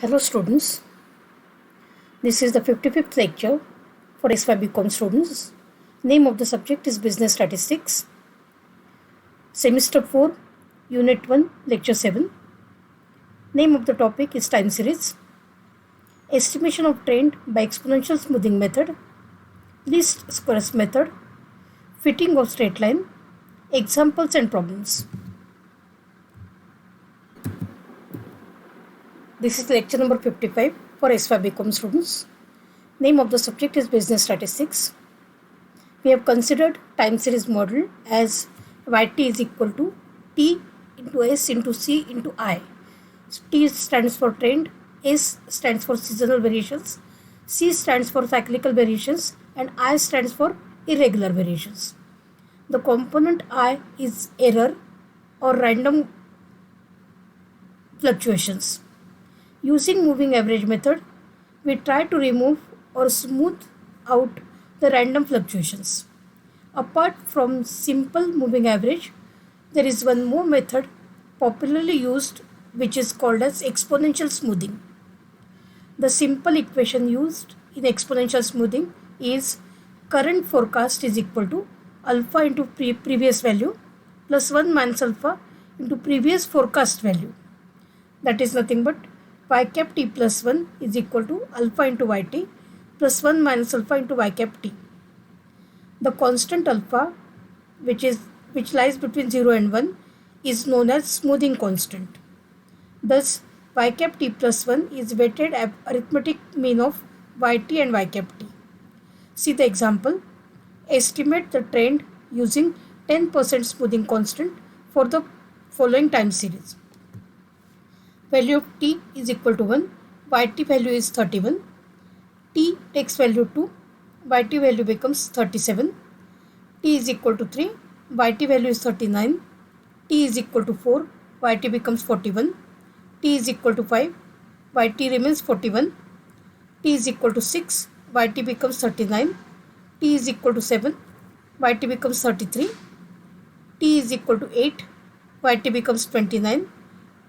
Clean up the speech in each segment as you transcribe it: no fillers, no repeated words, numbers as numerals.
Hello students, this is the 55th lecture for SY/BCom students. Name of the subject is Business Statistics. Semester 4, Unit 1, Lecture 7. Name of the topic is Time Series. Estimation of trend by exponential smoothing method, least squares method, fitting of straight line, examples and problems. This is lecture number 55 for SY/BCom students. Name of the subject is Business Statistics. We have considered time series model as Yt is equal to T into S into C into I. T stands for trend, S stands for seasonal variations, C stands for cyclical variations, and I stands for irregular variations. The component I is error or random fluctuations. Using moving average method, we try to remove or smooth out the random fluctuations. Apart from simple moving average, there is one more method popularly used which is called as exponential smoothing. The simple equation used in exponential smoothing is current forecast is equal to alpha into previous value plus 1 minus alpha into previous forecast value. That is nothing but y cap t plus 1 is equal to alpha into yt plus 1 minus alpha into y cap t. The constant alpha which lies between 0 and 1 is known as smoothing constant. Thus y cap t plus 1 is weighted arithmetic mean of yt and y cap t. See the example. Estimate the trend using 10% smoothing constant for the following time series. Value of t is equal to 1, yt value is 31, t takes value 2, yt value becomes 37, t is equal to 3, yt value is 39, t is equal to 4, yt becomes 41, t is equal to 5, yt remains 41, t is equal to 6, yt becomes 39, t is equal to 7, yt becomes 33, t is equal to 8, yt becomes 29,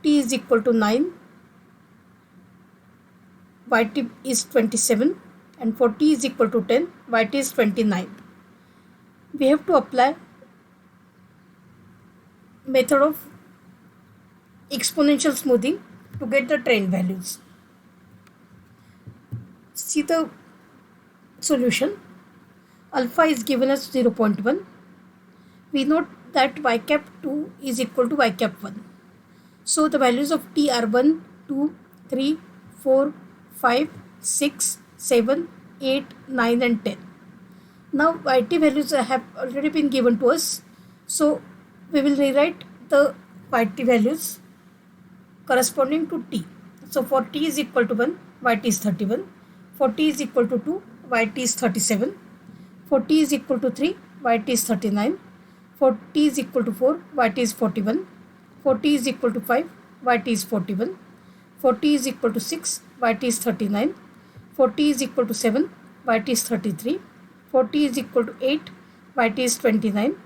t is equal to 9, yt is 27, and for t is equal to 10, yt is 29. We have to apply method of exponential smoothing to get the trend values. See the solution. Alpha is given as 0.1. We note that y cap 2 is equal to y cap 1. So the values of t are 1, 2, 3, 4, 5, 6, 7, 8, 9 and 10. Now yt values have already been given to us. So we will rewrite the yt values corresponding to t. So for t is equal to 1, yt is 31. For t is equal to 2, yt is 37. For t is equal to 3, yt is 39. For t is equal to 4, yt is 41. For t is equal to 5, yt is 41. For t is equal to 6, yt is 39. For t is equal to 7, yt is 33. For t is equal to 8, yt is 29.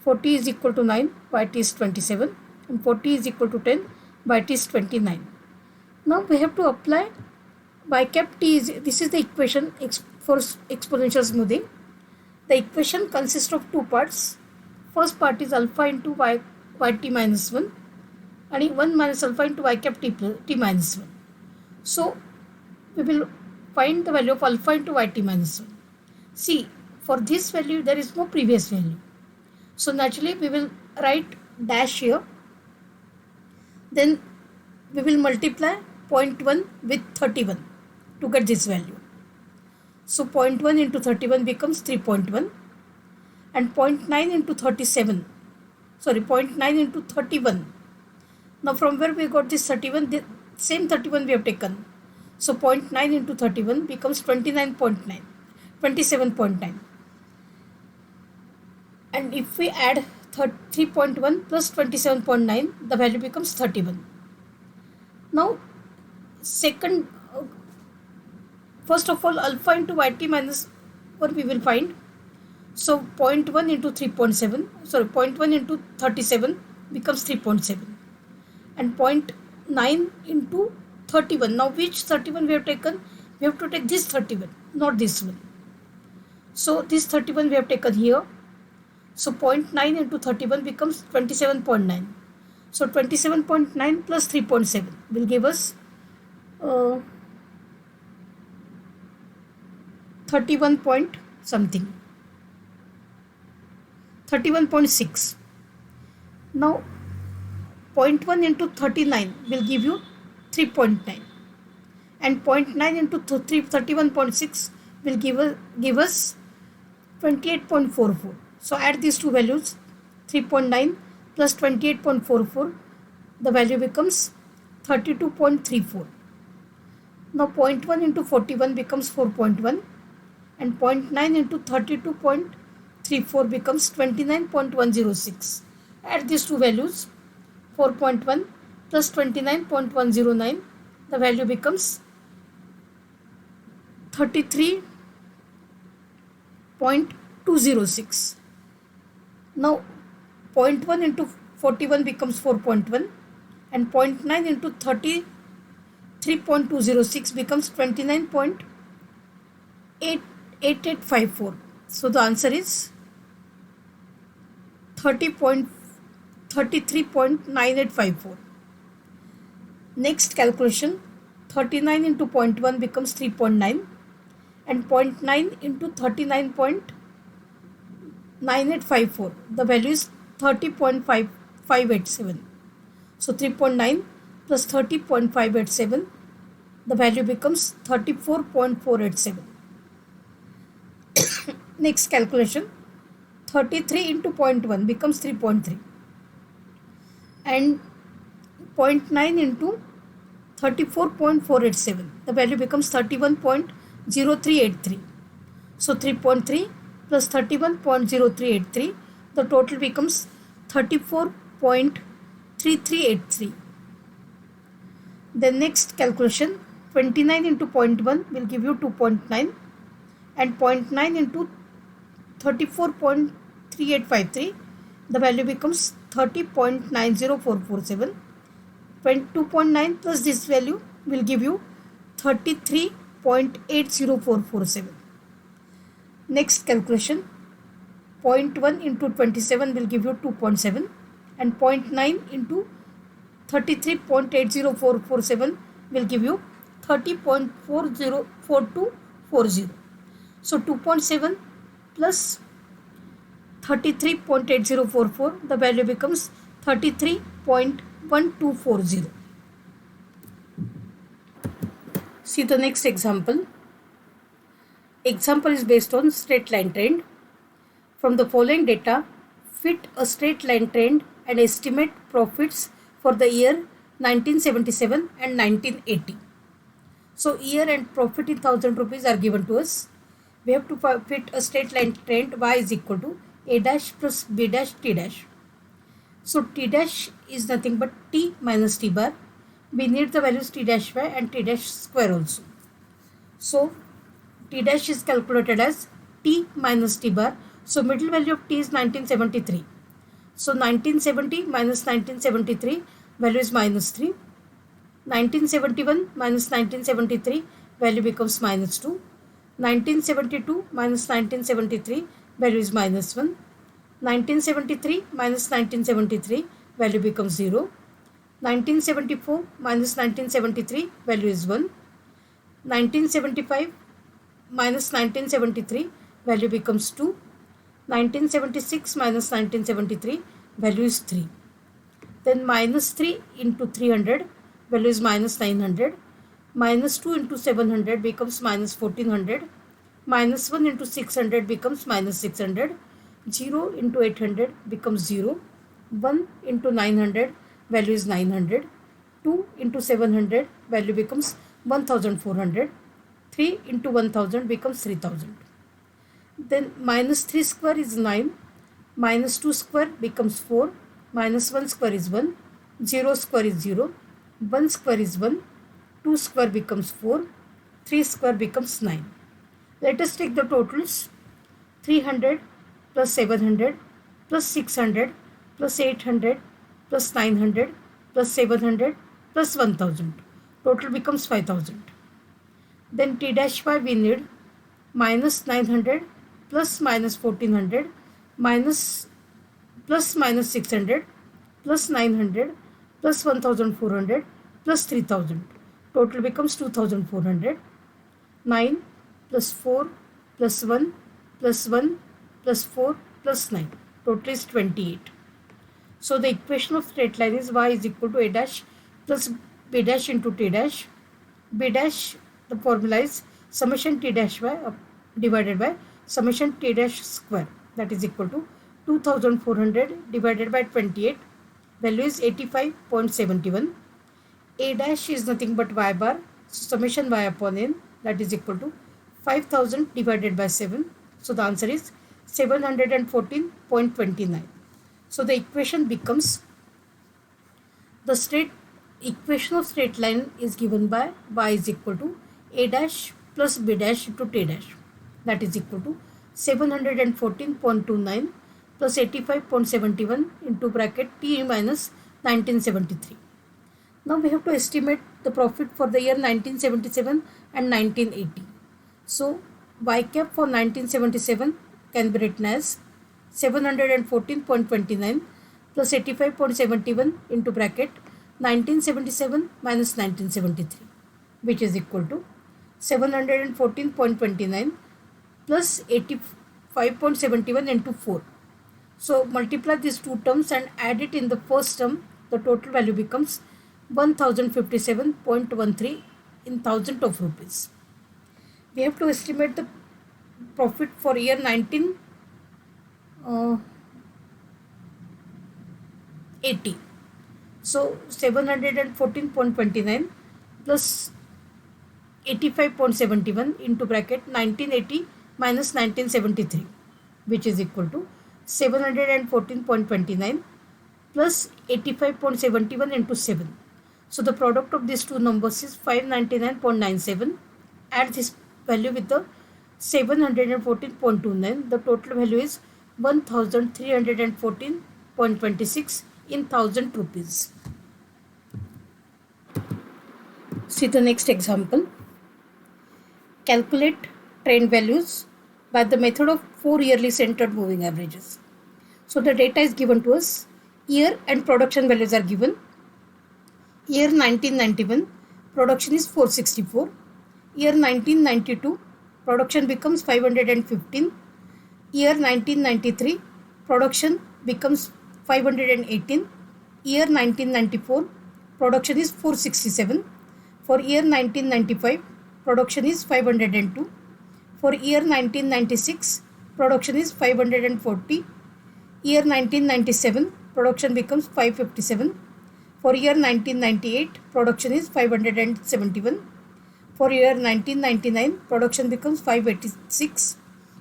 For t is equal to 9, yt is 27. And for t is equal to 10, yt is 29. Now we have to apply y cap t this is the equation for exponential smoothing. The equation consists of two parts. First part is alpha into yt minus 1 and 1 minus alpha into y cap t minus 1. So we will find the value of alpha into yt minus 1. See, for this value there is no previous value. So naturally we will write dash here. Then we will multiply 0.1 with 31 to get this value. So 0.1 into 31 becomes 3.1 and 0.9 into 37. Sorry, 0.9 into 31. Now from where we got this 31, the same 31 we have taken. So 0.9 into 31 becomes 29.9, 27.9. And if we add 3.1 plus 27.9, the value becomes 31. Now first of all, alpha into yt minus 1 we will find. So 0.1 into 0.1 into 37 becomes 3.7. And 0.9 into 31. Now which 31 we have taken? We have to take this 31, not this one. So this 31 we have taken here. So 0.9 into 31 becomes 27.9. So 27.9 plus 3.7 will give us 31 point something. 31.6. Now 0.1 into 39 will give you 3.9, and 0.9 into 31.6 will give us 28.44. So add these two values, 3.9 plus 28.44, the value becomes 32.34. Now 0.1 into 41 becomes 4.1, and 0.9 into 32.34 becomes 29.106. Add these two values, 4.1 plus 29.109, the value becomes 33.206. Now 0.1 into 41 becomes 4.1, and 0.9 into 33.206 becomes 29.8854. So the answer is 33.9854. Next calculation, 39 into 0.1 becomes 3.9, and 0.9 into 39.9854, the value is 30.587. So 3.9 plus 30.587, the value becomes 34.487. Next calculation, 33 into 0.1 becomes 3.3, and 0.9 into 34.487, the value becomes 31.0383. So 3.3 plus 31.0383, the total becomes 34.3383. The next calculation, 29 into 0.1 will give you 2.9, and 0.9 into 34.3853, the value becomes 30.90447. 2.9 plus this value will give you 33.80447. Next calculation, 0.1 into 27 will give you 2.7, and 0.9 into 33.80447 will give you 30.404240. So 2.7 plus 33.8044, the value becomes 33.1240. See the next example. Example is based on straight line trend. From the following data, fit a straight line trend and estimate profits for the year 1977 and 1980. So year and profit in 1000 rupees are given to us. We have to fit a straight line trend. Y is equal to A dash plus B dash T dash. So T dash is nothing but T minus T bar. We need the values T dash Y and T dash square also. So T dash is calculated as T minus T bar. So middle value of T is 1973. So 1970 minus 1973, value is minus 3. 1971 minus 1973, value becomes minus 2. 1972 minus 1973, value is minus 1. 1973 minus 1973, value becomes 0. 1974 minus 1973, value is 1. 1975 minus 1973, value becomes 2. 1976 minus 1973, value is 3. Then minus 3 into 300, value is minus 900. Minus 2 into 700 becomes minus 1400. Minus 1 into 600 becomes minus 600. 0 into 800 becomes 0. 1 into 900, value is 900. 2 into 700, value becomes 1400. 3 into 1000 becomes 3000. Then minus 3 square is 9. Minus 2 square becomes 4. Minus 1 square is 1. 0 square is 0. 1 square is 1. 2 square becomes 4. 3 square becomes 9. Let us take the totals. 300 plus 700 plus 600 plus 800 plus 900 plus 700 plus 1000. total becomes 5000. Then t dash y we need minus 900 plus minus 1400 minus plus minus 600 plus 900 plus 1400 plus 3000. Total becomes 2400. 9 plus 4 plus 1 plus 1 plus 4 plus 9. Total is 28. So the equation of straight line is y is equal to a dash plus b dash into t dash. B dash, the formula is summation t dash y divided by summation t dash square, that is equal to 2400 divided by 28. Value is 85.71. A dash is nothing but y bar. So summation y upon n, that is equal to 5000 divided by 7. So the answer is 714.29. So the equation becomes, the equation of straight line is given by y is equal to a dash plus b dash into t dash, that is equal to 714.29 plus 85.71 into bracket t minus 1973. Now we have to estimate the profit for the year 1977 and 1980. So y cap for 1977 can be written as 714.29 plus 85.71 into bracket 1977 minus 1973, which is equal to 714.29 plus 85.71 into 4. So multiply these two terms and add it in the first term. The total value becomes 1057.13 in thousand of rupees. We have to estimate the profit for year 1980. So 714.29 plus 85.71 into bracket 1980 minus 1973, which is equal to 714.29 plus 85.71 into 7. So the product of these two numbers is 599.97. Add this value with the 714.29. The total value is 1314.26 in thousand rupees. See the next example. Calculate trend values by the method of 4 yearly centered moving averages. So the data is given to us. Year and production values are given. Year 1991, production is 464. Year 1992, production becomes 515. Year 1993, production becomes 518. Year 1994, production is 467. For year 1995, production is 502. For year 1996, production is 540. Year 1997, production becomes 557. For year 1998, production is 571. For year 1999, production becomes 586.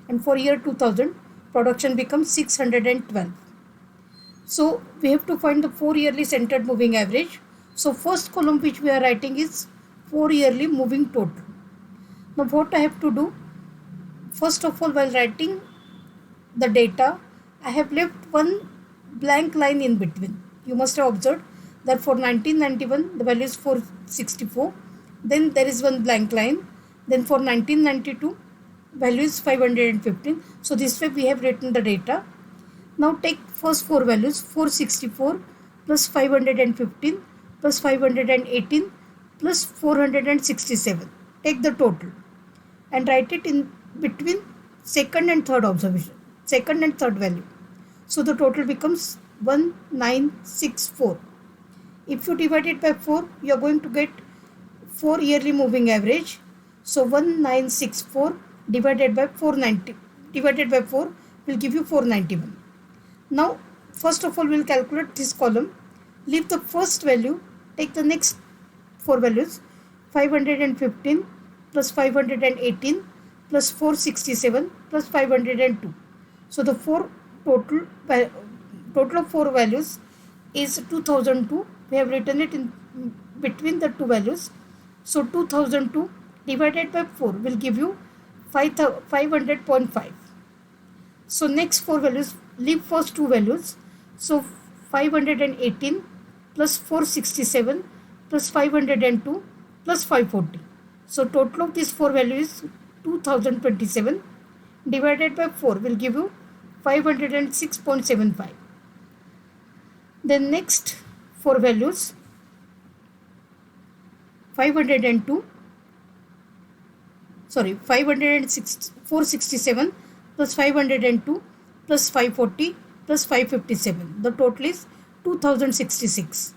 And for year 2000, production becomes 612. So we have to find the 4 yearly centered moving average. So first column which we are writing is 4 yearly moving total. Now what I have to do? First of all, while writing the data, I have left one blank line in between. You must have observed that for 1991 the value is 464. Then there is one blank line. Then for 1992 value is 515. So this way we have written the data. Now take first four values, 464 plus 515 plus 518 plus 467. Take the total and write it in between second and third observation, second and third value. So the total becomes 1964. If you divide it by 4, you are going to get 4 yearly moving average. So 1964 divided by 490 divided by 4 will give you 491. Now first of all we will calculate this column. Leave the first value, take the next four values, 515 plus 518 plus 467 plus 502. So the total of four values is 2002. We have written it in between the two values. So 2002 divided by 4 will give you 500.5. So next four values, leave first two values. So 518 plus 467 plus 502 plus 540. So total of these four values is 2027 divided by 4 will give you 506.75. Then next four values 502 467 plus 502 plus 540 plus 557. The total is 2066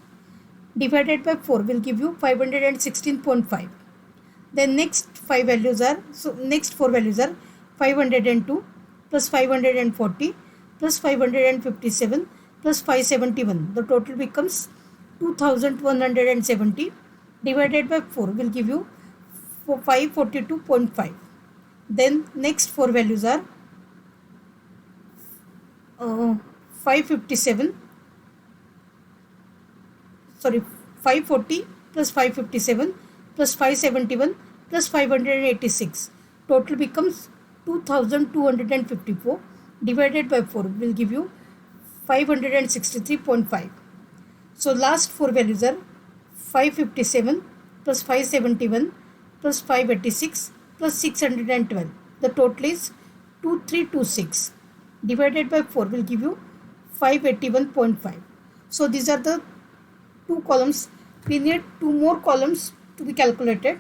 divided by 4 will give you 516.5. Then next four values are 502 plus 540 plus 557 plus 571. The total becomes 2170 divided by 4 will give you 542.5. Then next four values are 540 plus 557 plus 571 plus 586. Total becomes 2254 divided by 4 will give you 563.5. So last four values are 557 plus 571 plus 586 plus 612. The total is 2326 divided by 4 will give you 581.5. So these are the two columns. We need two more columns to be calculated.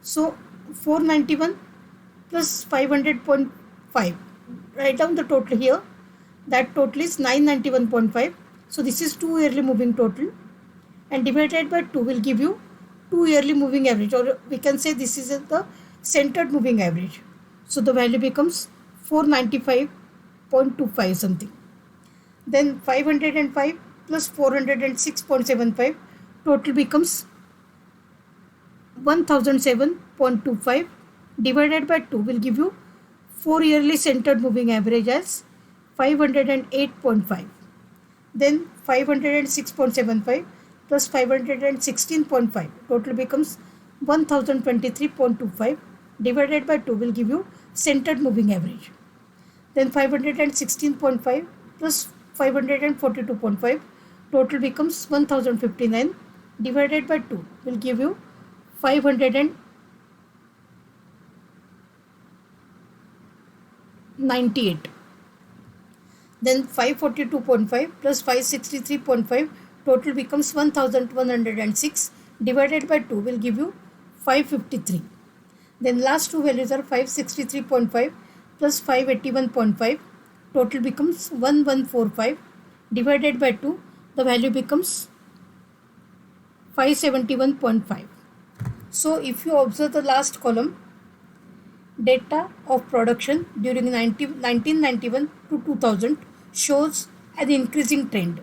So 491 plus 500.5. Write down the total here. That total is 991.5. So this is 2 yearly moving total, and divided by 2 will give you 2 yearly moving average, or we can say this is the centered moving average. So the value becomes 495.25 something. Then 505 plus 406.75. Total becomes 1007.25 divided by 2 will give you 4 yearly centered moving average as 508.5. Then 506.75 plus 516.5. Total becomes 1023.25 divided by 2 will give you centered moving average. Then 516.5 plus 542.5. Total becomes 1059 divided by 2 will give you 598. Then 542.5 plus 563.5. Total becomes 1106 divided by 2 will give you 553. Then last two values are 563.5 plus 581.5. Total becomes 1145 divided by 2. The value becomes 571.5. So if you observe the last column, data of production during 1991 to 2000 shows an increasing trend.